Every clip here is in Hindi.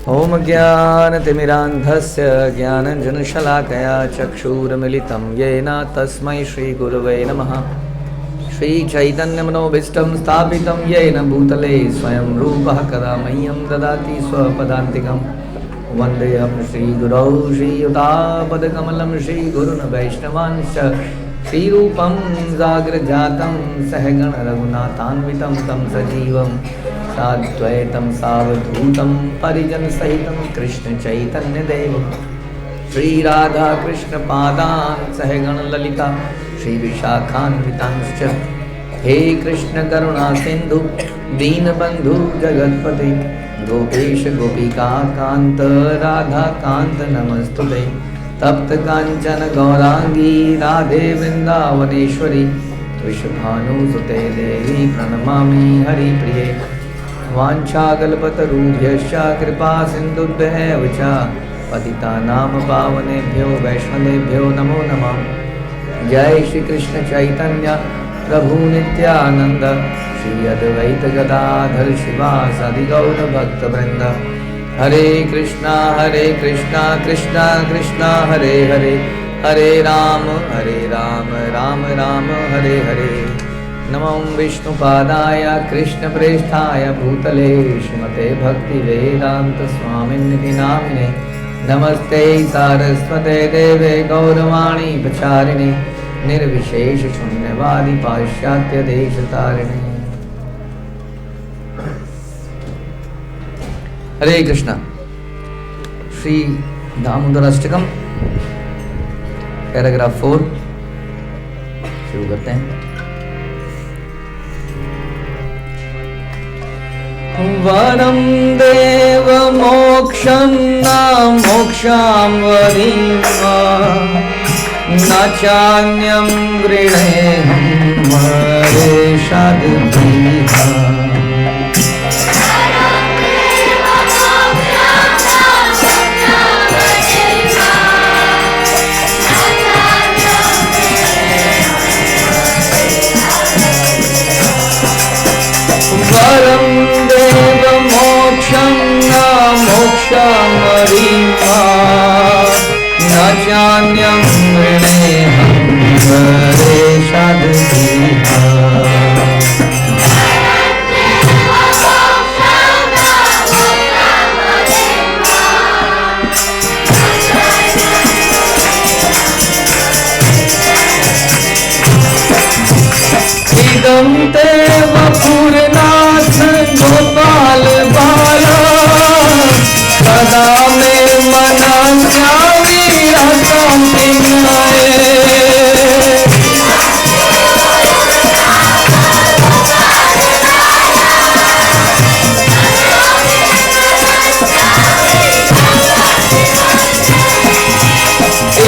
ॐ ज्ञानतिमिरान्धस्य ज्ञानञ्जनशलाकया चक्षुरुन्मिलितं येन तस्मै श्रीगुरवे नमः। श्रीचैतन्यमनोभीष्टं स्थापितं येन भूतले स्वयं रूपः कदा मह्यं ददाति स्वपदान्तिकं। वन्देऽहं श्रीगुरौ श्रीयुतापदकमलं श्रीगुरुन् वैष्णवांश्च श्रीरूपं जाग्रजातं सहगण रघुनाथान्वितं तं सजीवं साद्वैतं सावधूतं परिजनसहितं कृष्णचैतन्यदेवं श्रीराधाकृष्णपादान् सहगण ललिता श्रीविशाखान्वितांश्च। हे कृष्ण करुणा सिन्धु दीनबन्धु जगत्पते गोपेश गोपिका कान्त राधा कान्त नमस्तुते। तप्त कांचन गौरांगी राधे वृंदावनेश्वरी वृषभानुसुते देवी प्रणमामि हरिप्रिये। वाञ्छाकल्पतरुभ्यश्च कृपा सिन्धुभ्यः च पतितानां पावनेभ्यो वैष्णवेभ्यो नमो नमः। जय श्री कृष्ण चैतन्य प्रभु नित्यानंद श्री अद्वैत गदाधर शिवासादि गौर भक्तवृंद। हरे कृष्णा कृष्णा कृष्णा हरे हरे, हरे राम राम राम हरे हरे। नमो विष्णुपादाय कृष्णप्रेष्ठाय भूतले श्रीमते भक्तिवेदांत स्वामिन्निति नामिने। नमस्ते सारस्वते देवे गौरवाणी प्रचारिणे निर्विशेष शून्यवादी पाश्चात्य देशतारिणे। हरे कृष्णा। श्री दामोदराष्टकम पैराग्राफ 4 शुरू करते हैं। वरं देव मोक्षं न मोक्षां वरीमा न चान्यं गृह्णेऽहं वरेषाद्भीहा। वरं देव मोक्षं न मोक्षां वरीमा न चान्यं गृह्णेऽहं वरेषाद्भीहा। इदं ते वपुरनाथ गोपाल बाला सदा मे मनस्यामि रसं विनये।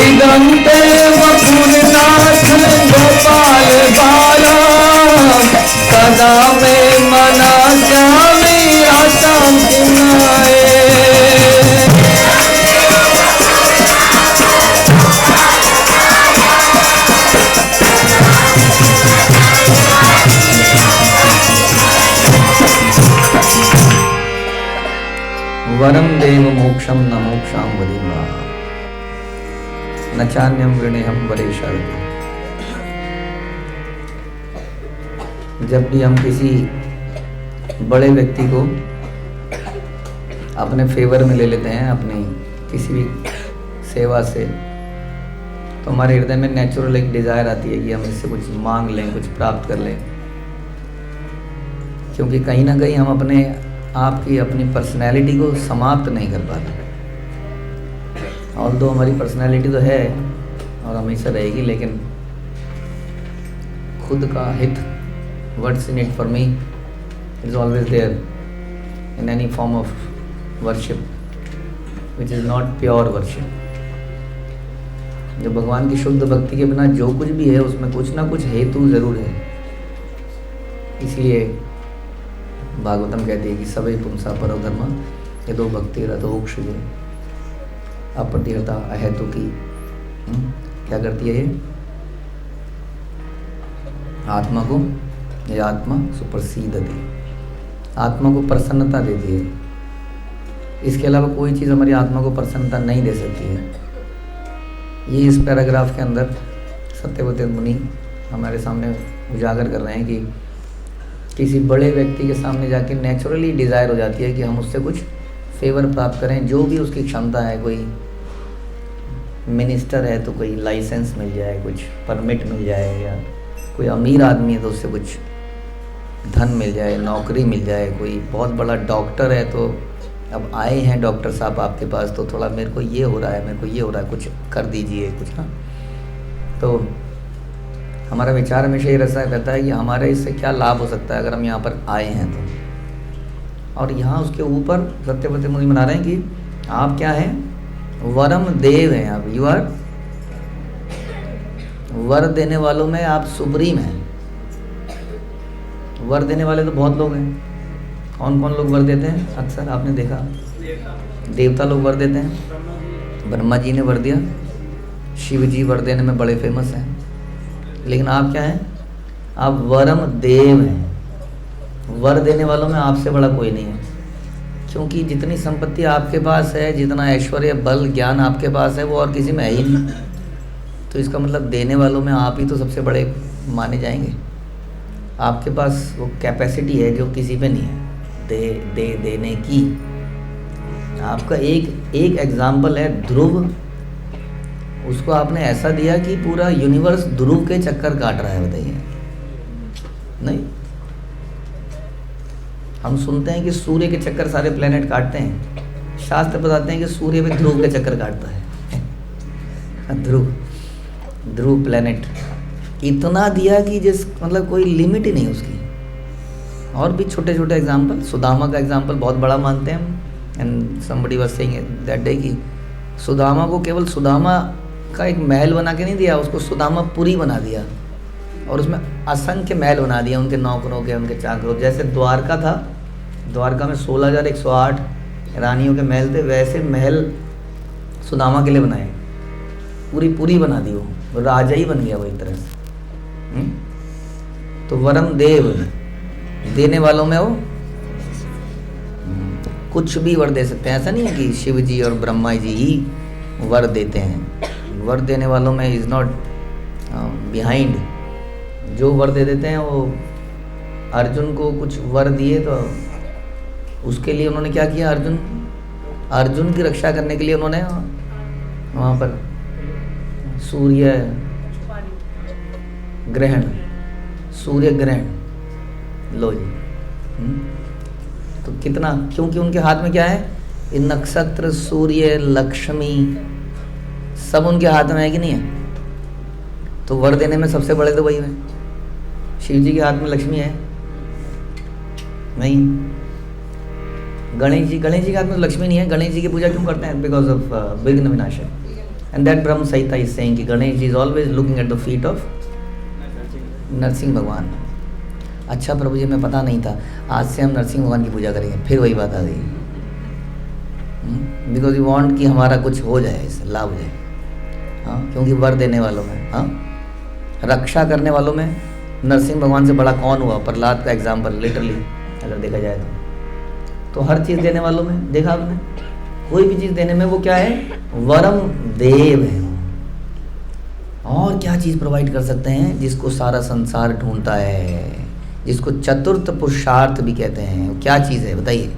इदं ते वपुरनाथ गोपाल बाला सदा मे मनस्यामि रसं विनये। वरं देव मोक्षं न मोक्षां वरीमा न चान्यं गृह्णेऽहं वरेषाद्भीहा। जब भी हम किसी बड़े व्यक्ति को अपने फेवर में ले लेते हैं अपनी किसी भी सेवा से, तो हमारे हृदय में नेचुरल एक डिजायर आती है कि हम इससे कुछ मांग लें, कुछ प्राप्त कर लें। क्योंकि कहीं ना कहीं हम अपने आप की अपनी पर्सनैलिटी को समाप्त नहीं कर पाते। ऑल्दो हमारी पर्सनैलिटी तो है और हमेशा रहेगी, लेकिन खुद का हित, what's in it for me, is always there in any form of worship which is not pure worship। जो भगवान की शुद्ध भक्ति के बिना जो कुछ भी है उसमें कुछ ना कुछ हेतु जरूर है। इसलिए भागवतम कहती है कि सवै पुंसा परो धर्म यदो भक्ति रथोक्षजे। अप्रतिहता अहेतु की क्या करती है ये? आत्मा को, ये आत्मा सुप्रसीदति, आत्मा को प्रसन्नता देती है। इसके अलावा कोई चीज़ हमारी आत्मा को प्रसन्नता नहीं दे सकती है। ये इस पैराग्राफ के अंदर सत्यव्रत मुनि हमारे सामने उजागर कर रहे हैं कि किसी बड़े व्यक्ति के सामने जाके नेचुरली डिज़ायर हो जाती है कि हम उससे कुछ फेवर प्राप्त करें, जो भी उसकी क्षमता है। कोई मिनिस्टर है तो कोई लाइसेंस मिल जाए, कुछ परमिट मिल जाए, या कोई अमीर आदमी है तो उससे कुछ धन मिल जाए, नौकरी मिल जाए। कोई बहुत बड़ा डॉक्टर है तो अब आए हैं डॉक्टर साहब आपके पास तो थोड़ा मेरे को ये हो रहा है, मेरे को ये हो रहा है, कुछ कर दीजिए कुछ ना। तो हमारा विचार हमेशा ये रहता है कि हमारे इससे क्या लाभ हो सकता है अगर हम यहाँ पर आए हैं तो। और यहाँ उसके ऊपर सत्यव्रत मुनि बना रहे हैं कि आप क्या हैं, वरम देव हैं आप। यू आर, वर देने वालों में आप सुप्रीम हैं। वर देने वाले तो बहुत लोग हैं। कौन कौन लोग वर देते हैं? अक्सर आपने देखा देवता लोग वर देते हैं। ब्रह्मा जी ने वर दिया, शिव जी वर देने में बड़े फेमस हैं। लेकिन आप क्या हैं? आप वरम देव हैं। वर देने वालों में आपसे बड़ा कोई नहीं है, क्योंकि जितनी संपत्ति आपके पास है, जितना ऐश्वर्य बल ज्ञान आपके पास है, वो और किसी में है ही नहीं। तो इसका मतलब देने वालों में आप ही तो सबसे बड़े माने जाएंगे। आपके पास वो कैपेसिटी है जो किसी पे नहीं है देने की। आपका एक एग्जाम्पल है ध्रुव। उसको आपने ऐसा दिया कि पूरा यूनिवर्स ध्रुव के चक्कर काट रहा है। बताइए, नहीं? हम सुनते हैं कि सूर्य के चक्कर सारे प्लेनेट काटते हैं। शास्त्र बताते हैं कि सूर्य में ध्रुव के चक्कर काटता है। ध्रुव प्लेनेट इतना दिया कि जिस मतलब कोई लिमिट ही नहीं उसकी। और भी छोटे छोटे एग्जाम्पल, सुदामा का एग्जाम्पल बहुत बड़ा मानते हैं हम। And somebody was saying that day कि सुदामा को केवल सुदामा का एक महल बना के नहीं दिया, उसको सुदामापुरी बना दिया और उसमें असंख्य महल बना दिया उनके नौकरों के, उनके चाकरों। जैसे द्वारका था, द्वारका में 16,108 रानियों के महल थे, वैसे महल सुदामा के लिए बनाए। पूरी बना दी, वो राजा ही बन गया वो एक तरह से। तो वरम देव, देने वालों में वो कुछ भी वर दे सकते हैं। ऐसा नहीं है कि शिव जी और ब्रह्मा जी ही वर देते हैं। वर देने वालों में इज नॉट बिहाइंड। जो वर दे देते हैं, वो अर्जुन को कुछ वर दिए तो उसके लिए उन्होंने क्या किया, अर्जुन की रक्षा करने के लिए उन्होंने वहाँ पर सूर्य ग्रहण लो जी। तो कितना, क्योंकि उनके हाथ में क्या है, ये नक्षत्र, सूर्य, लक्ष्मी सब उनके हाथ में है कि नहीं है। तो वर देने में सबसे बड़े तो वही हैं। शिव जी के हाथ में लक्ष्मी है नहीं? गणेश जी के हाथ में तो लक्ष्मी नहीं है। गणेश जी की पूजा क्यों करते हैं? बिकॉज ऑफ विघ्न विनाशक। And that Brahma Samhita is saying कि Ganesh ji is always looking at the feet of Narasimha भगवान। अच्छा प्रभु जी, मैं पता नहीं था, आज से हम नरसिंह भगवान की पूजा करेंगे। फिर वही बात आ गई, बिकॉज यू वांट कि हमारा कुछ हो जाए, इससे लाभ हो जाए। हाँ, क्योंकि वर देने वालों में, हाँ, रक्षा करने वालों में नरसिंह भगवान से बड़ा कौन हुआ? प्रहलाद का एग्जाम्पल, लिटरली अगर देखा जाए तो हर चीज़ देने वालों में देखा आपने, कोई भी चीज़ देने में वो क्या है, वरम देव है। और क्या चीज़ प्रोवाइड कर सकते हैं जिसको सारा संसार ढूंढता है, जिसको चतुर्थ पुरुषार्थ भी कहते हैं? वो क्या चीज़ है बताइए?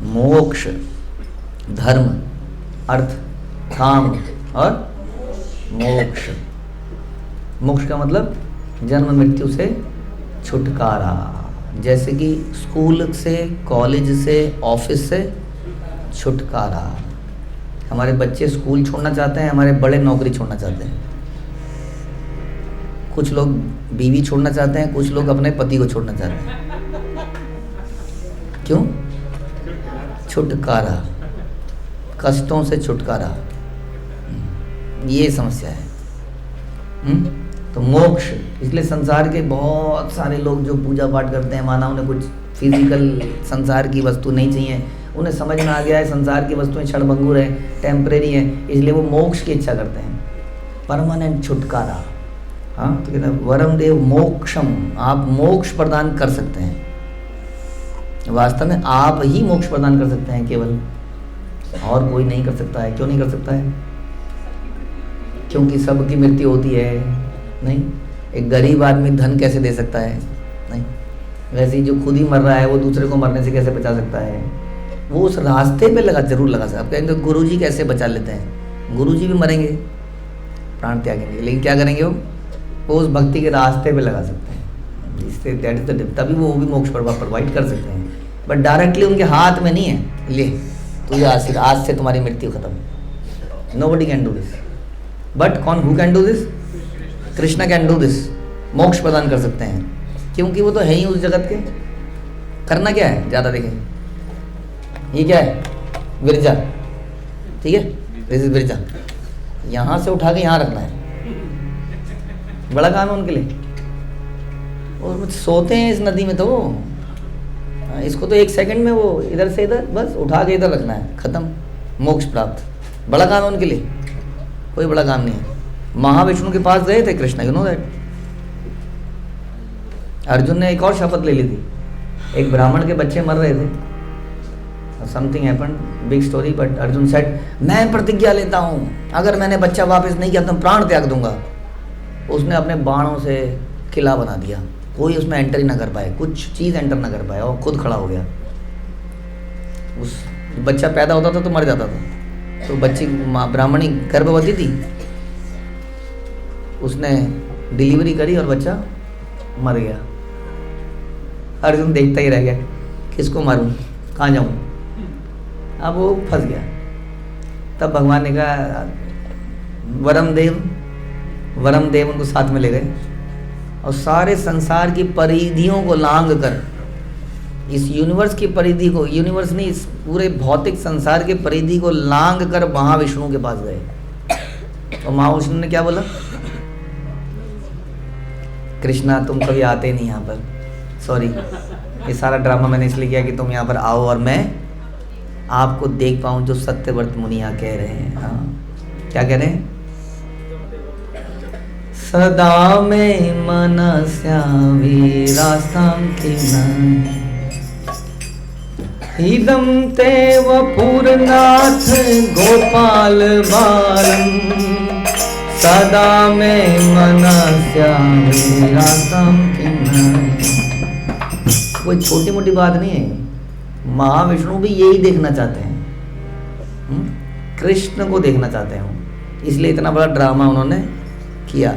मोक्ष, धर्म, अर्थ, काम और मोक्ष। मोक्ष का मतलब जन्म मृत्यु से छुटकारा। जैसे कि स्कूल से, कॉलेज से, ऑफिस से छुटकारा। हमारे बच्चे स्कूल छोड़ना चाहते हैं, हमारे बड़े नौकरी छोड़ना चाहते हैं। कुछ लोग बीवी छोड़ना चाहते हैं, कुछ लोग अपने पति को छोड़ना चाहते हैं। क्यों? छुटकारा, कष्टों से छुटकारा, ये समस्या है। तो मोक्ष, इसलिए संसार के बहुत सारे लोग जो पूजा पाठ करते हैं, माना उन्हें कुछ फिजिकल संसार की वस्तु नहीं चाहिए, उन्हें समझ में आ गया है संसार की वस्तुएं क्षणभंगुर है, टेम्परेरी है, इसलिए वो मोक्ष की इच्छा करते हैं, परमानेंट छुटकारा। हाँ, तो कहते हैं वरम देव मोक्षम, आप मोक्ष प्रदान कर सकते हैं। वास्तव में आप ही मोक्ष प्रदान कर सकते हैं केवल, और कोई नहीं कर सकता है। क्यों नहीं कर सकता है? क्योंकि सबकी मृत्यु होती है। नहीं, एक गरीब आदमी धन कैसे दे सकता है? नहीं। वैसे ही जो खुद ही मर रहा है वो दूसरे को मरने से कैसे बचा सकता है? वो उस रास्ते पे जरूर लगा सकता है। आप कहेंगे गुरुजी कैसे बचा लेते हैं? गुरुजी भी मरेंगे, प्राण त्यागेंगे, लेकिन क्या करेंगे? वो उस भक्ति के रास्ते पे लगा सकते हैं, इससे तभी वो भी मोक्ष प्रोवाइड कर सकते हैं। बट डायरेक्टली उनके हाथ में नहीं है, ले तुझे आज से तुम्हारी मृत्यु खत्म। Nobody can do this. But कौन, who can do this? Krishna can do this. मोक्ष प्रदान कर सकते हैं, क्योंकि वो तो है ही उस जगत के। करना क्या है? ज़्यादा देखें, ये क्या है? विरजा, ठीक है, दिस इज विरजा। यहाँ से उठा के यहाँ रखना है, बड़ा काम है उनके लिए। और सोते हैं इस नदी में, तो इसको तो 1 सेकंड में वो इधर से इधर बस उठा के इधर रखना है, खत्म, मोक्ष प्राप्त। बड़ा काम है उनके लिए, कोई बड़ा काम नहीं है। महाविष्णु के पास गए थे Krishna, you know that. Arjun ने एक और शपथ ले ली थी। एक ब्राह्मण के बच्चे मर रहे थे, something happened, big story, but Arjun said मैं प्रतिज्ञा लेता हूँ, अगर मैंने बच्चा वापस नहीं किया तो प्राण त्याग दूंगा। उसने अपने बाणों से किला बना दिया, कोई उसमें एंटर ही ना कर पाए, कुछ चीज़ एंटर ना कर पाए, और खुद खड़ा हो गया। उस बच्चा पैदा होता था तो मर जाता था, तो बच्ची ब्राह्मणी गर्भवती थी, उसने डिलीवरी करी और बच्चा मर गया। अर्जुन देखता ही रह गया, किसको मारूं, कहाँ जाऊं? अब वो फंस गया। तब भगवान ने कहा वरम देव उनको साथ में ले गए और सारे संसार की परिधियों को लांघ कर, इस यूनिवर्स की परिधि को, यूनिवर्स नहीं, इस पूरे भौतिक संसार की परिधि को लांघ कर महाविष्णु के पास गए। और महाविष्णु ने क्या बोला? कृष्णा तुम कभी आते नहीं यहाँ पर, सॉरी, ये सारा ड्रामा मैंने इसलिए किया कि तुम यहाँ पर आओ और मैं आपको देख पाऊँ जो सत्यव्रत मुनिया कह रहे हैं। हाँ, क्या कह रहे हैं? सदा में मनस्यामि रास्तां किनारे इदं तेव पूर्णाथ गोपाल बालम सदा में मनस्यामि रास्तां किनारे। कोई छोटी मोटी बात नहीं है, महाविष्णु भी यही देखना चाहते हैं, कृष्ण को देखना चाहते हैं, इसलिए इतना बड़ा ड्रामा उन्होंने किया।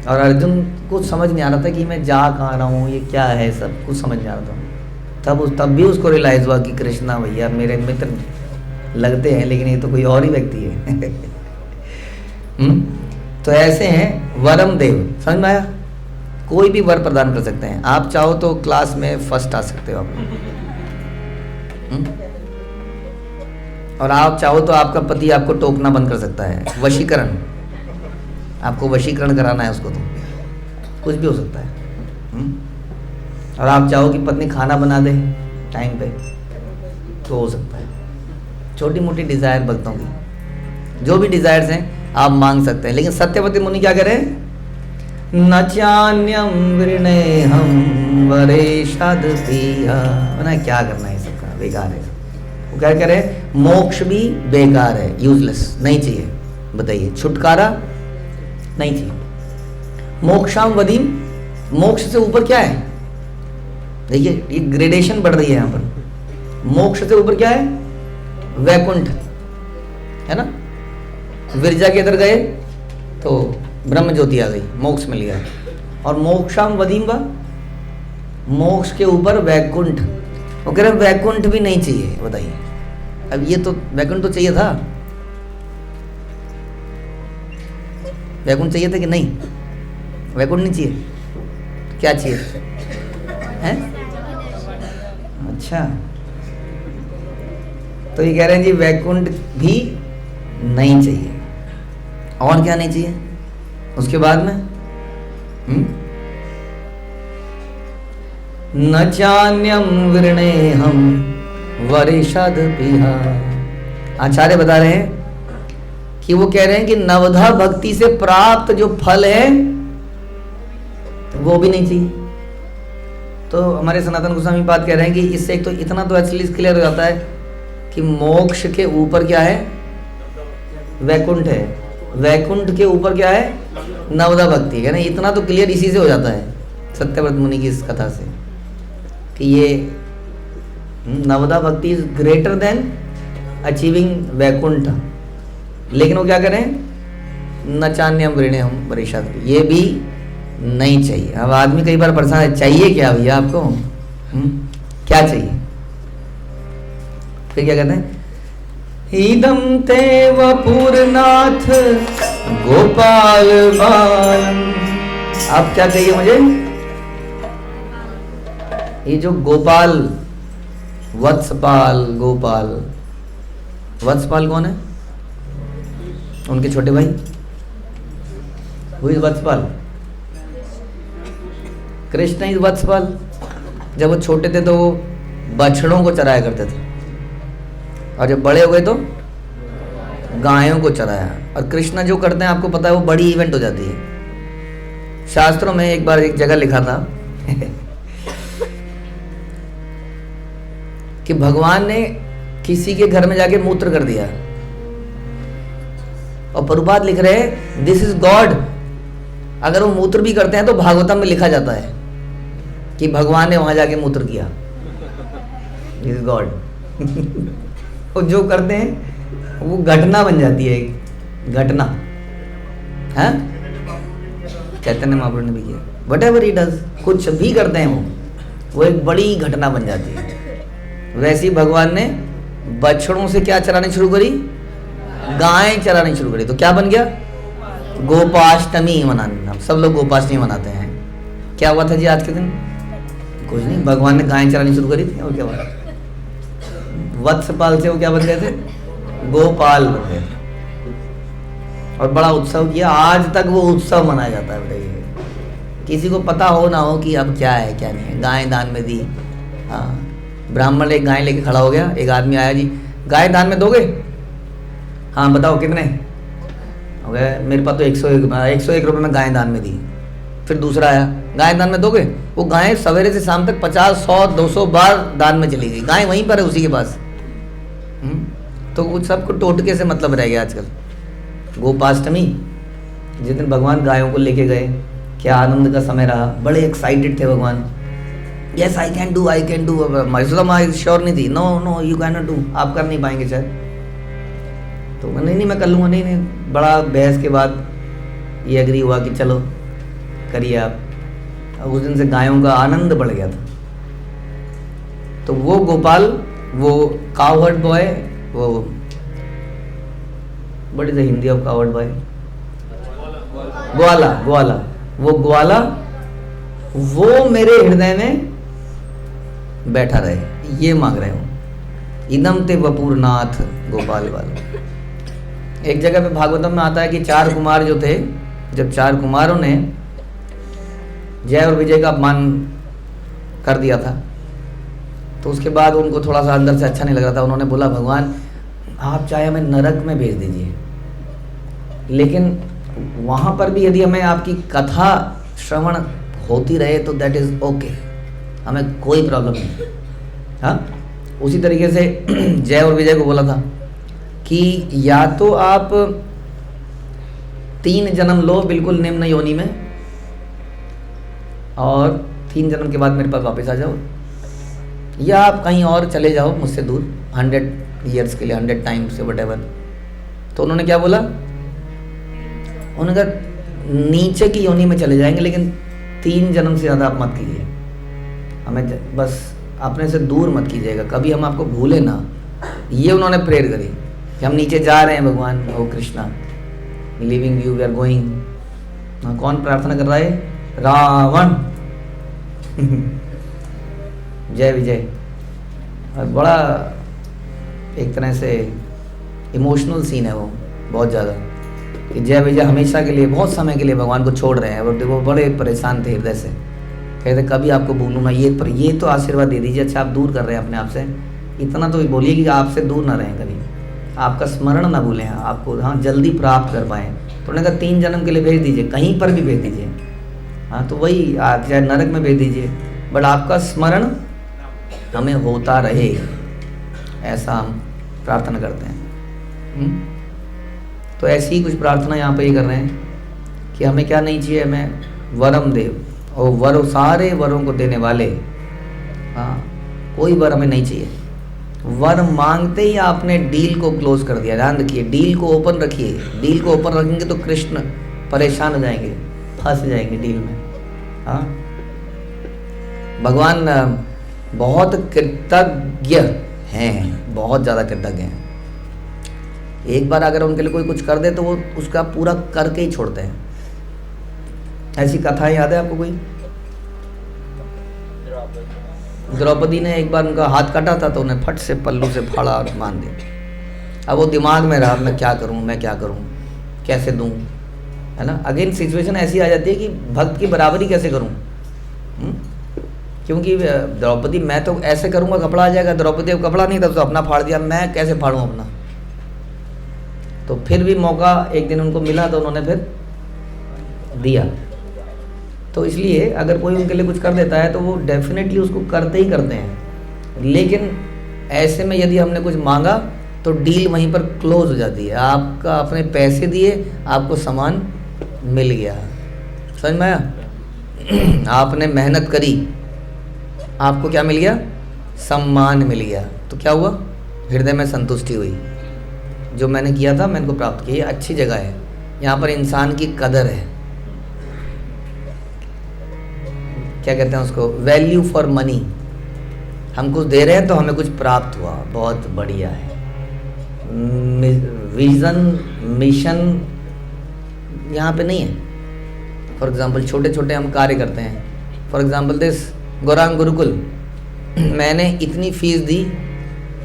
और अर्जुन को समझ नहीं आ रहा था कि मैं जा कहाँ रहा हूँ, ये क्या है, सब कुछ समझ नहीं आ रहा था। तब भी उसको रियलाइज हुआ कि कृष्णा भैया मेरे मित्र लगते हैं, लेकिन ये तो कोई और ही व्यक्ति है। तो ऐसे हैं वरम देव, समझ में आया? कोई भी वर प्रदान कर सकते हैं। आप चाहो तो क्लास में फर्स्ट आ सकते हो आप, और आप चाहो तो आपका पति आपको टोकना बंद कर सकता है, वशीकरण, आपको वशीकरण कराना है उसको, तो कुछ भी हो सकता है। और आप चाहो कि पत्नी खाना बना दे टाइम पे, तो हो सकता है। छोटी मोटी डिजायर भक्तों की, जो भी डिजायर्स हैं आप मांग सकते हैं। लेकिन सत्यवती मुनि क्या करें? न चान्यम वृणे हम वरेशद पिया, ना क्या करना है सबका, बेकार है। वो क्या करें? मोक्ष भी बेकार है, यूजलेस, नहीं चाहिए। बताइए, छुटकारा नहीं चाहिए। मोक्षाम वदीम, मोक्ष से ऊपर क्या है? देखिए ये ग्रेडेशन बढ़ रही है यहाँ पर। मोक्ष से ऊपर क्या है? वैकुंठ है ना। विरजा के इधर गए तो ब्रह्म ज्योति आ गई, मोक्ष मिल गया। और मोक्षाम वदीम व, मोक्ष के ऊपर वैकुंठ। वो कह रहे वैकुंठ भी नहीं चाहिए। बताइए, अब ये तो वैकुंठ तो चाहिए था, वैकुंठ चाहिए था कि नहीं? वैकुंठ नहीं चाहिए, क्या चाहिए है? अच्छा, तो ये कह रहे हैं जी वैकुंठ भी नहीं चाहिए। और क्या नहीं चाहिए उसके बाद में? न चान्यम वृणे हम वरिषद पिहा। आचार्य बता रहे हैं कि वो कह रहे हैं कि नवधा भक्ति से प्राप्त जो फल है वो भी नहीं चाहिए। तो हमारे सनातन गोस्वामी बात कह रहे हैं कि इससे एक तो इतना तो एटलीस्ट क्लियर हो जाता है कि मोक्ष के ऊपर क्या है? वैकुंठ है। वैकुंठ के ऊपर क्या है? नवदा भक्ति है ना। इतना तो क्लियर इसी से हो जाता है, सत्यव्रत मुनि की इस कथा से, कि ये navadha bhakti is greater than achieving Vaikuntha. लेकिन वो क्या करें? नचान्यम वृणयम वरिष्ठात्, ये भी नहीं चाहिए। अब आदमी कई बार परेशान है, चाहिए क्या भैया आपको? क्या चाहिए? फिर क्या कहते हैं? इदं ते वपुरनाथ गोपाल बालम। अब क्या चाहिए मुझे? ये जो गोपाल, वत्सपाल, गोपाल, वत्सपाल कौन है? उनके छोटे भाई, वो वत्सपाल, कृष्ण इज वत्सपाल। जब वो छोटे थे तो वो बछड़ों को चराया करते थे, और जब बड़े हो गए तो गायों को चराया। और कृष्ण जो करते हैं आपको पता है, वो बड़ी इवेंट हो जाती है। शास्त्रों में एक बार एक जगह लिखा था कि भगवान ने किसी के घर में जाके मूत्र कर दिया, और प्रभुपाद लिख रहे हैं दिस इज गॉड। अगर वो मूत्र भी करते हैं तो भागवतम में लिखा जाता है कि भगवान ने वहां जाके मूत्र किया, दिस इज गॉड। और जो करते हैं वो घटना बन जाती है, एक घटना है। चैतन्य महाप्रभु ने भी किया, वट एवर ही डज, कुछ भी करते हैं वो एक बड़ी घटना बन जाती है। वैसे ही भगवान ने बछड़ों से क्या चरानी शुरू करी? गाय चरानी शुरू करी। तो क्या बन गया? गोपाष्टमी मनाना। सब लोग गोपाष्टमी मनाते हैं। क्या हुआ था जी आज के दिन? कुछ नहीं, भगवान ने गाय चरानी शुरू करी थी, और क्या हुआ? वत्सपाल से वो क्या बन गए थे? गोपाल बन गए थे, और बड़ा उत्सव किया। आज तक वो उत्सव मनाया जाता है। बताइए, किसी को पता हो ना हो कि अब क्या है क्या नहीं है। गाय दान में दी, हाँ, ब्राह्मण एक गाय लेके खड़ा हो गया। एक आदमी आया, जी गाय दान में दोगे? हाँ बताओ कितने हो गए? मेरे पास तो 101 रुपये में गाय दान में दी। फिर दूसरा आया, गाय दान में दोगे? वो गाय सवेरे से शाम तक 50, 100, 200 बार दान में चली गई। गाय वहीं पर है उसी के पास। तो कुछ सबको टोटके से मतलब रह गया आजकल। गोपाष्टमी जिस दिन भगवान गायों को लेके गए, क्या आनंद का समय रहा। बड़े एक्साइटेड थे भगवान। Yes I can do, I can do. Yashoda sure नहीं थी, no no you can not do, आप कर नहीं पाएंगे शायद। तो नहीं मैं कर लूँगा। नहीं, बड़ा बहस के बाद ये एग्री हुआ कि चलो करिए आप। अब उस दिन से गायों का आनंद बढ़ गया था। तो वो गोपाल, वो कावहर्ड बॉय, वो what is the Hindi of cowherd boy? ग्वाला। वो ग्वाला, वो मेरे हृदय में बैठा रहे, ये मांग रहे हो। इदम ते वपुरनाथ गोपाल वाला। एक जगह पे भागवतम में आता है कि 4 कुमार जो थे, जब 4 कुमारों ने जय और विजय का अपमान कर दिया था, तो उसके बाद उनको थोड़ा सा अंदर से अच्छा नहीं लग रहा था। उन्होंने बोला, भगवान आप चाहे हमें नरक में भेज दीजिए, लेकिन वहाँ पर भी यदि हमें आपकी कथा श्रवण होती रहे तो दैट इज़ ओके, हमें कोई प्रॉब्लम नहीं। हाँ, उसी तरीके से जय और विजय को बोला था कि या तो आप 3 जन्म लो बिल्कुल निम्न योनि में, और 3 जन्म के बाद मेरे पास वापस आ जाओ, या आप कहीं और चले जाओ मुझसे दूर 100 ईयर्स के लिए, 100 टाइम्स से वटेवर। तो उन्होंने क्या बोला? उन्होंने कहा नीचे की योनि में चले जाएंगे, लेकिन 3 जन्म से ज़्यादा आप मत कीजिए, हमें बस अपने से दूर मत कीजिएगा, कभी हम आपको भूले ना। ये उन्होंने प्रेयर करी कि हम नीचे जा रहे हैं भगवान, ओ Krishna, living you we are going. कौन प्रार्थना कर रहा है? रावण। जय विजय। और बड़ा एक तरह से इमोशनल सीन है वो, बहुत ज़्यादा, कि जय विजय हमेशा के लिए, बहुत समय के लिए भगवान को छोड़ रहे हैं, और देखो बड़े परेशान थे हृदय से, कहते कभी आपको भूलूँ मैं, ये तो आशीर्वाद दे दीजिए। अच्छा आप दूर कर रहे हैं अपने आप से, इतना तो बोलिए कि आपसे दूर ना रहें, कभी आपका स्मरण ना भूलें, आपको हाँ जल्दी प्राप्त कर पाएँ। तो उन्होंने कहा 3 जन्म के लिए भेज दीजिए, कहीं पर भी भेज दीजिए। हाँ, तो वही चाहे नरक में भेज दीजिए, बट आपका स्मरण हमें होता रहे, ऐसा हम प्रार्थना करते हैं। तो ऐसी ही कुछ प्रार्थना यहाँ पे ही कर रहे हैं कि हमें क्या नहीं चाहिए, हमें वरम देव, और वर सारे वरों को देने वाले, हाँ, कोई वर हमें नहीं चाहिए। वर मांगते ही आपने डील को क्लोज कर दिया। ध्यान रखिए, डील को ओपन रखिए। डील को ओपन रखेंगे तो कृष्ण परेशान हो जाएंगे, फंस जाएंगे डील में। हाँ, भगवान बहुत कृतज्ञ हैं, बहुत ज़्यादा कृतज्ञ हैं। एक बार अगर उनके लिए कोई कुछ कर दे तो वो उसका पूरा करके ही छोड़ते हैं। ऐसी कथाएं याद है आपको कोई? द्रौपदी ने एक बार उनका हाथ काटा था तो उन्हें फट से पल्लू से फाड़ा और मान दिया। अब वो दिमाग में रहा, मैं क्या करूं, मैं क्या करूं, कैसे दूं, है ना। अगेन सिचुएशन ऐसी आ जाती है कि भक्त की बराबरी कैसे करूं, क्योंकि द्रौपदी, मैं तो ऐसे करूंगा कपड़ा आ जाएगा, द्रौपदी अब कपड़ा नहीं था तो अपना फाड़ दिया, मैं कैसे फाड़ूं अपना। तो फिर भी मौका एक दिन उनको मिला तो उन्होंने फिर दिया। तो इसलिए अगर कोई उनके लिए कुछ कर देता है तो वो डेफिनेटली उसको करते ही करते हैं। लेकिन ऐसे में यदि हमने कुछ मांगा तो डील वहीं पर क्लोज हो जाती है। आपका अपने पैसे दिए, आपको सामान मिल गया, समझ में आया। आपने मेहनत करी, आपको क्या मिल गया, सम्मान मिल गया। तो क्या हुआ, हृदय में संतुष्टि हुई, जो मैंने किया था मैंने को प्राप्त किया। ये अच्छी जगह है, यहाँ पर इंसान की कदर है। क्या कहते हैं उसको, वैल्यू फॉर मनी। हम कुछ दे रहे हैं तो हमें कुछ प्राप्त हुआ, बहुत बढ़िया है। विजन मिशन यहाँ पे नहीं है। फॉर एग्जांपल छोटे छोटे हम कार्य करते हैं। For example this Gaurang Gurukul, मैंने इतनी फीस दी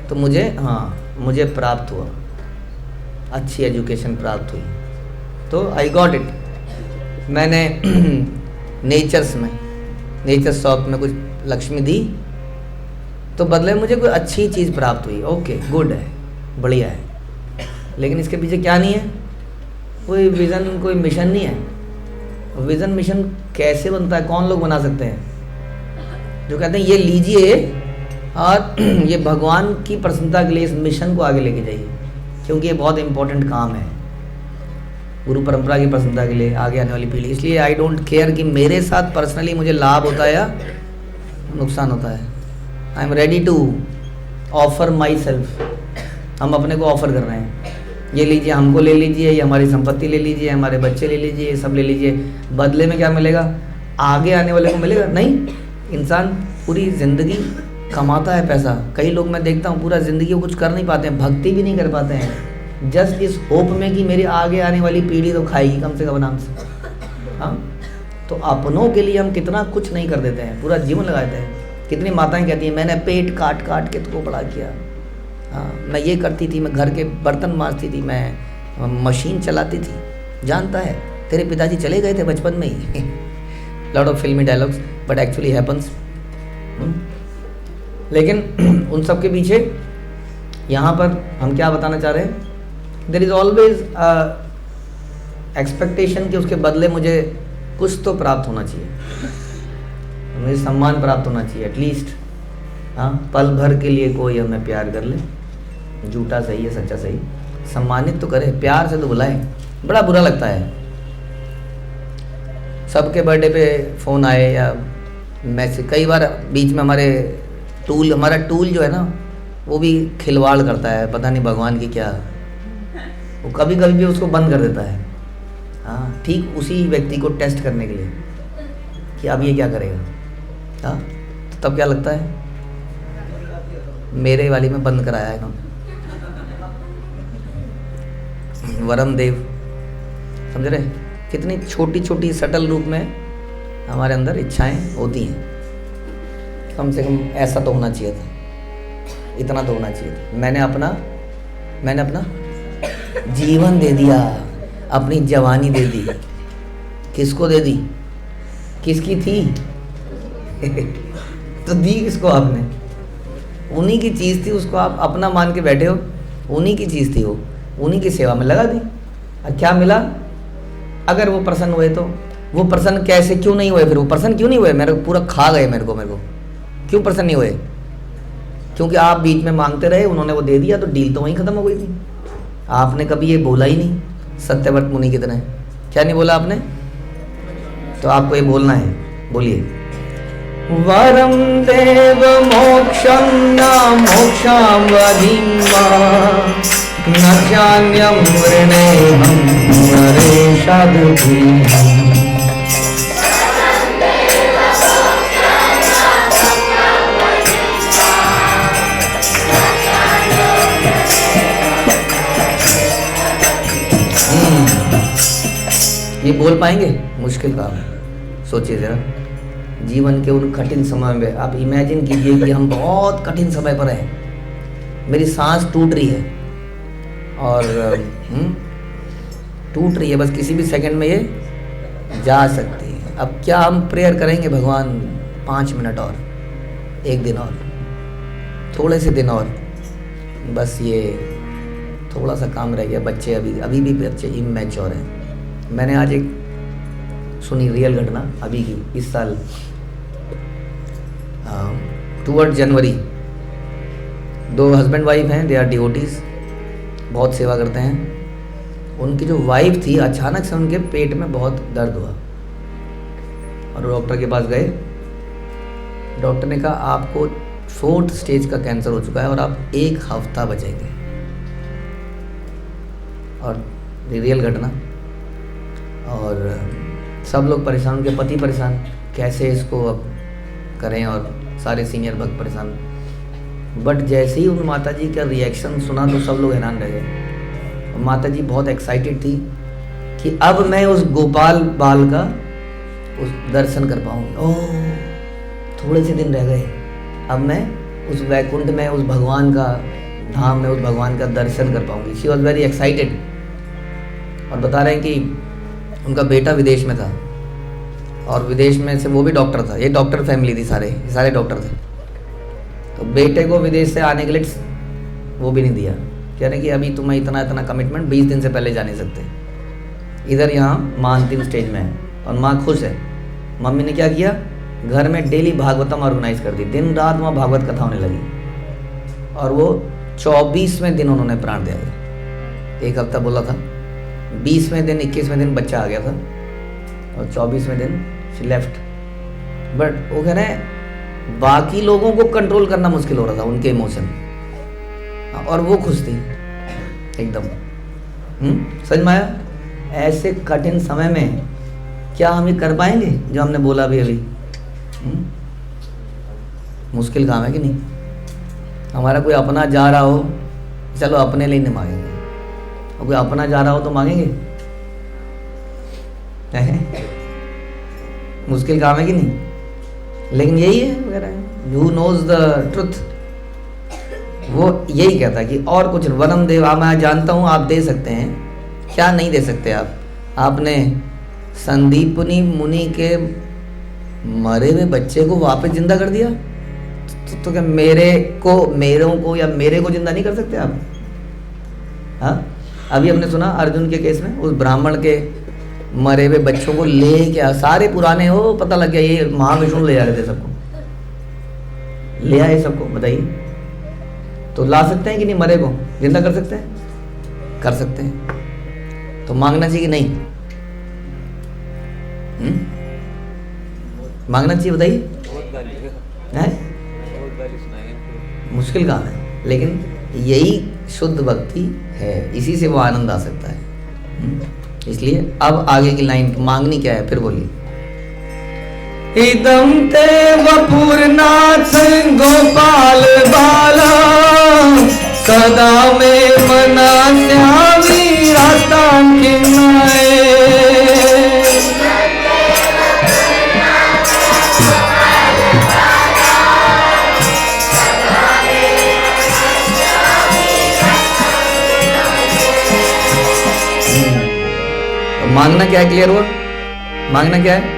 तो मुझे प्राप्त हुआ, अच्छी एजुकेशन प्राप्त हुई, तो आई गॉट इट। मैंने नेचर शॉप में कुछ लक्ष्मी दी तो बदले मुझे कोई अच्छी चीज़ प्राप्त हुई, ओके गुड है, बढ़िया है। लेकिन इसके पीछे क्या नहीं है, कोई विज़न, कोई मिशन नहीं है। विज़न मिशन कैसे बनता है, कौन लोग बना सकते हैं? जो कहते हैं ये लीजिए और ये भगवान की प्रसन्नता के लिए इस मिशन को आगे लेके जाइए, क्योंकि ये बहुत इंपॉर्टेंट काम है गुरु परंपरा की प्रसन्नता के लिए, आगे आने वाली पीढ़ी। इसलिए आई डोंट केयर कि मेरे साथ पर्सनली मुझे लाभ होता है या नुकसान होता है। I am ready to offer my self. हम अपने को ऑफर कर रहे हैं, ये लीजिए, हमको ले लीजिए, ये हमारी संपत्ति ले लीजिए, हमारे बच्चे ले लीजिए, ये सब ले लीजिए। बदले में क्या मिलेगा, आगे आने वाले को मिलेगा नहीं। इंसान पूरी ज़िंदगी कमाता है पैसा। कई लोग मैं देखता हूँ पूरा ज़िंदगी वो कुछ कर नहीं पाते हैं, भक्ति भी नहीं कर पाते हैं, जस्ट इस होप में कि मेरी आगे आने वाली पीढ़ी तो खाएगी कम से कम नाम से। हाँ, तो अपनों के लिए हम कितना कुछ नहीं कर देते हैं, पूरा जीवन लगा देते हैं। कितनी माताएं कहती हैं मैंने पेट काट काट के तुमको बड़ा किया, हाँ मैं ये करती थी, मैं घर के बर्तन मांजती थी, मैं मशीन चलाती थी। जानता है तेरे पिताजी चले गए थे बचपन में ही। लॉट ऑफ फिल्मी डायलॉग्स बट एक्चुअली हैपन्स। लेकिन उन सब के पीछे यहाँ पर हम क्या बताना चाह रहे हैं, देयर इज़ ऑलवेज एक्सपेक्टेशन कि उसके बदले मुझे कुछ तो प्राप्त होना चाहिए, मुझे सम्मान प्राप्त होना चाहिए एटलीस्ट। हाँ, पल भर के लिए कोई हमें प्यार कर ले, झूठा सही है सच्चा सही, सम्मानित तो करे, प्यार से तो बुलाए। बड़ा बुरा लगता है सबके बर्थडे पे फ़ोन आए या मैसेज। कई बार बीच में हमारा टूल जो है ना वो भी खिलवाड़ करता है, पता नहीं भगवान की क्या, वो कभी कभी भी उसको बंद कर देता है। हाँ, ठीक उसी व्यक्ति को टेस्ट करने के लिए कि अब ये क्या करेगा। हाँ, तो तब क्या लगता है, मेरे वाली में बंद कराया है काम। वरम देव, समझ रहे, कितनी छोटी छोटी सटल रूप में हमारे अंदर इच्छाएं होती हैं। कम से कम ऐसा तो होना चाहिए था, इतना तो होना चाहिए था। मैंने अपना जीवन दे दिया, अपनी जवानी दे दी। किसको दे दी, किसकी थी? तो दी किसको आपने? उन्हीं की चीज़ थी, उसको आप अपना मान के बैठे हो, उन्हीं की चीज़ थी, वो उन्हीं की सेवा में लगा दी। और क्या मिला? अगर वो प्रसन्न हुए तो वो प्रसन्न कैसे, क्यों नहीं हुए? फिर वो प्रसन्न क्यों नहीं हुए? मेरे को पूरा खा गए, मेरे को क्यों प्रसन्न नहीं हुए? क्योंकि आप बीच में मांगते रहे, उन्होंने वो दे दिया, तो डील तो वहीं खत्म हो गई थी। आपने कभी ये बोला ही नहीं सत्यव्रत मुनि की तरह। क्या नहीं बोला आपने? तो आपको ये बोलना है, बोलिए। वरम देव मोक्षं न मोक्षं वधिमा न चान्यं वृणेहं नरेशादुभीः। ये बोल पाएंगे? मुश्किल काम है। सोचिए जरा, जीवन के उन कठिन समय में आप इमेजिन कीजिए कि हम बहुत कठिन समय पर हैं, मेरी सांस टूट रही है और टूट रही है, बस किसी भी सेकंड में ये जा सकती है। अब क्या हम प्रेयर करेंगे, भगवान 5 मिनट और, 1 दिन और, थोड़े से दिन और, बस ये थोड़ा सा काम रह गया। बच्चे अभी भी बच्चे इमैच्योर हैं। मैंने आज एक सुनी रियल घटना अभी की, इस साल टूवर्ड जनवरी, 2 हस्बैंड वाइफ हैं, दे आर डिवोटीज, बहुत सेवा करते हैं। उनकी जो वाइफ थी, अचानक से उनके पेट में बहुत दर्द हुआ और डॉक्टर के पास गए। डॉक्टर ने कहा आपको 4th स्टेज का कैंसर हो चुका है और आप 1 हफ्ता बचेंगे। और रियल घटना, और सब लोग परेशान, उनके पति परेशान, कैसे इसको अब करें, और सारे सीनियर भक्त परेशान। बट जैसे ही उन माता जी का रिएक्शन सुना तो सब लोग हैरान रह गए। माता जी बहुत एक्साइटेड थी कि अब मैं उस गोपाल बाल का उस दर्शन कर पाऊंगी। ओह, थोड़े से दिन रह गए, अब मैं उस वैकुंठ में, उस भगवान का धाम में, उस भगवान का दर्शन कर पाऊंगी। She was very excited. और बता रहे हैं कि उनका बेटा विदेश में था और विदेश में से वो भी डॉक्टर था। ये डॉक्टर फैमिली थी, सारे डॉक्टर थे। तो बेटे को विदेश से आने के लिए वो भी नहीं दिया, कह रहे कि अभी तुम्हें इतना कमिटमेंट, 20 दिन से पहले जा नहीं सकते। इधर यहाँ माँ अंतिम स्टेज में है और माँ खुश है। मम्मी ने क्या किया, घर में डेली भागवतम ऑर्गेनाइज कर दी, दिन रात वहाँ भागवत कथा होने लगी। और वो 24वें दिन उन्होंने प्राण दिया। 1 हफ्ता बोला था, 20वें दिन 21वें दिन बच्चा आ गया था और 24वें दिन शी लेफ्ट। बट वो कह रहे हैं बाकी लोगों को कंट्रोल करना मुश्किल हो रहा था, उनके इमोशन, और वो खुश थी एकदम। समझ में आया? ऐसे कठिन समय में क्या हम ये कर पाएंगे जो हमने बोला अभी? मुश्किल काम है कि नहीं? हमारा कोई अपना जा रहा हो, चलो अपने लिए नहीं मांगेंगे, और कोई अपना जा रहा हो तो मांगेंगे? मुश्किल काम है कि नहीं? लेकिन यही है वगैरह, Who knows the truth, वो यही कहता है कि और कुछ वरम देव। मैं जानता हूँ आप दे सकते हैं, क्या नहीं दे सकते आप? आपने संदीपनी मुनि के मरे हुए बच्चे को वापस जिंदा कर दिया, तो क्या मेरे को या मेरे को जिंदा नहीं कर सकते आप? हाँ, अभी हमने सुना अर्जुन के केस में, उस ब्राह्मण के मरे हुए बच्चों को ले क्या, सारे पुराने हो, पता लग गया ये महाविष्णु ले आ रहे थे, सबको ले आए सबको। बताइए, तो ला सकते हैं कि नहीं? मरे को जिंदा कर सकते हैं? कर सकते हैं। तो मांगना चाहिए कि नहीं? मांगना चाहिए, बताइए। मुश्किल काम है, लेकिन यही शुद्ध भक्ति है, इसी से वो आनंद आ सकता है। इसलिए अब आगे की लाइन मांगनी क्या है, फिर बोलिए। इदं ते वपुरनाथ गोपाल बाला सदा में मना श्यामी रास्ता किनाए। मांगना क्या है? क्लियर हुआ? मांगना क्या है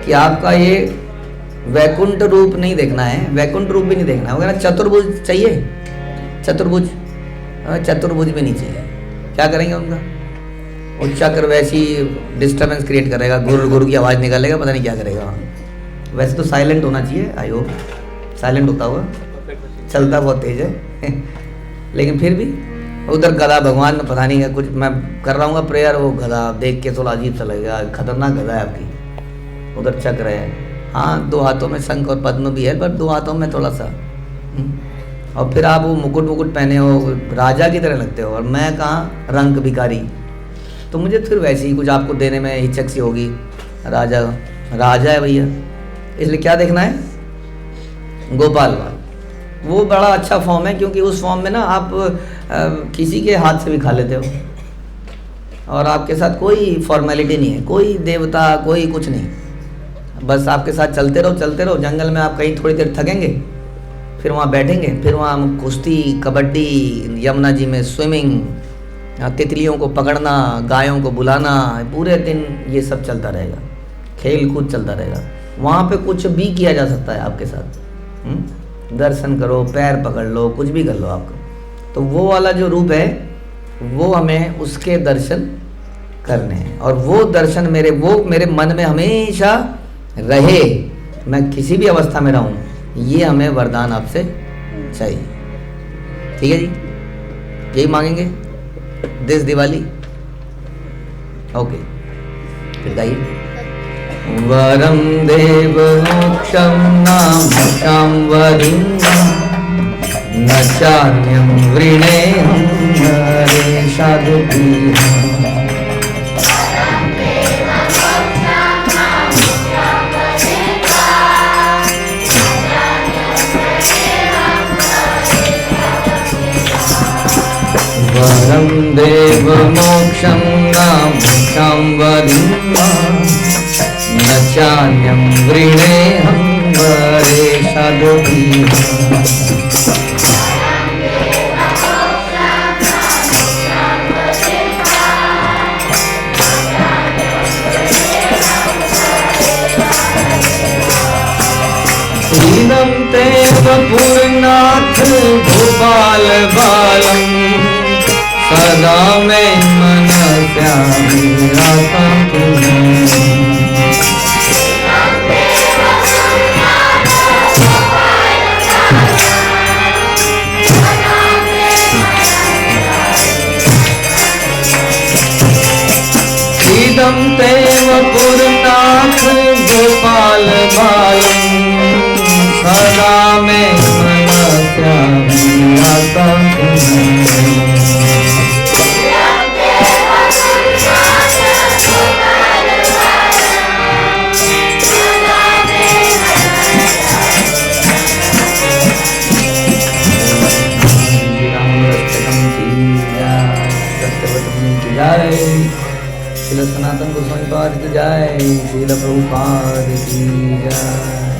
कि आपका ये वैकुंठ रूप नहीं देखना है, वैकुंठ रूप भी नहीं देखना है, वगैरह चतुर्भुज चाहिए, चतुर्भुज भी नहीं चाहिए। क्या करेंगे उनका? वो चक्र वैसी डिस्टर्बेंस क्रिएट करेगा, गुरु गुरु की आवाज़ निकालेगा, पता नहीं क्या करेगा। वैसे तो साइलेंट होना चाहिए, आई होप साइलेंट होता हुआ चलता बहुत तेज है लेकिन फिर भी उधर गधा, भगवान ने पता नहीं है कुछ, मैं कर रहा हूँ प्रेयर, वो गधा देख के थोड़ा अजीब सा लगेगा, खतरनाक गधा है आपकी, उधर चक्र है। हाँ, 2 हाथों में शंख और पद्म भी है, पर 2 हाथों में थोड़ा सा और फिर आप वो मुकुट पहने हो, राजा की तरह लगते हो, और मैं कहाँ रंग भिखारी, तो मुझे फिर वैसे ही कुछ आपको देने में हिचक सी होगी। राजा है भैया, इसलिए क्या देखना है, गोपाल बाल। वो बड़ा अच्छा फॉर्म है, क्योंकि उस फॉर्म में ना आप किसी के हाथ से भी खा लेते हो, और आपके साथ कोई फॉर्मेलिटी नहीं है, कोई देवता, कोई कुछ नहीं, बस आपके साथ चलते रहो। जंगल में आप कहीं थोड़ी देर थकेंगे, फिर वहाँ बैठेंगे, फिर वहाँ कुश्ती, कबड्डी, यमुना जी में स्विमिंग, तितलियों को पकड़ना, गायों को बुलाना, पूरे दिन ये सब चलता रहेगा, खेल कूद चलता रहेगा। वहाँ पे कुछ भी किया जा सकता है आपके साथ, दर्शन करो, पैर पकड़ लो, कुछ भी कर लो आपको। तो वो वाला जो रूप है, वो हमें उसके दर्शन करने हैं, और वो दर्शन मेरे मन में हमेशा रहे, मैं किसी भी अवस्था में रहूं, ये हमें वरदान आपसे चाहिए। ठीक है जी, यही मांगेंगे दिस दिवाली। ओके, फिर गाइए। वरम देव मोक्षम नाम शांवरिं न चान्यं वृणेहं हरे साधुपीहम्। वरं देव मोक्षं नाम शांवरिं न चान्यं वृणेहं वरे साधुपीहम्। श्रीनं तेव पूर्णाथ गोपाल बालम् सदा मैं मन श्यामी राधा श्रीदं तेव पूर्णाथ गोपाल बालम् सदा मैं मन श्यामी राधा श्रील सनातन गोस्वामी पाद की जय, श्रील प्रभुपाद की जय।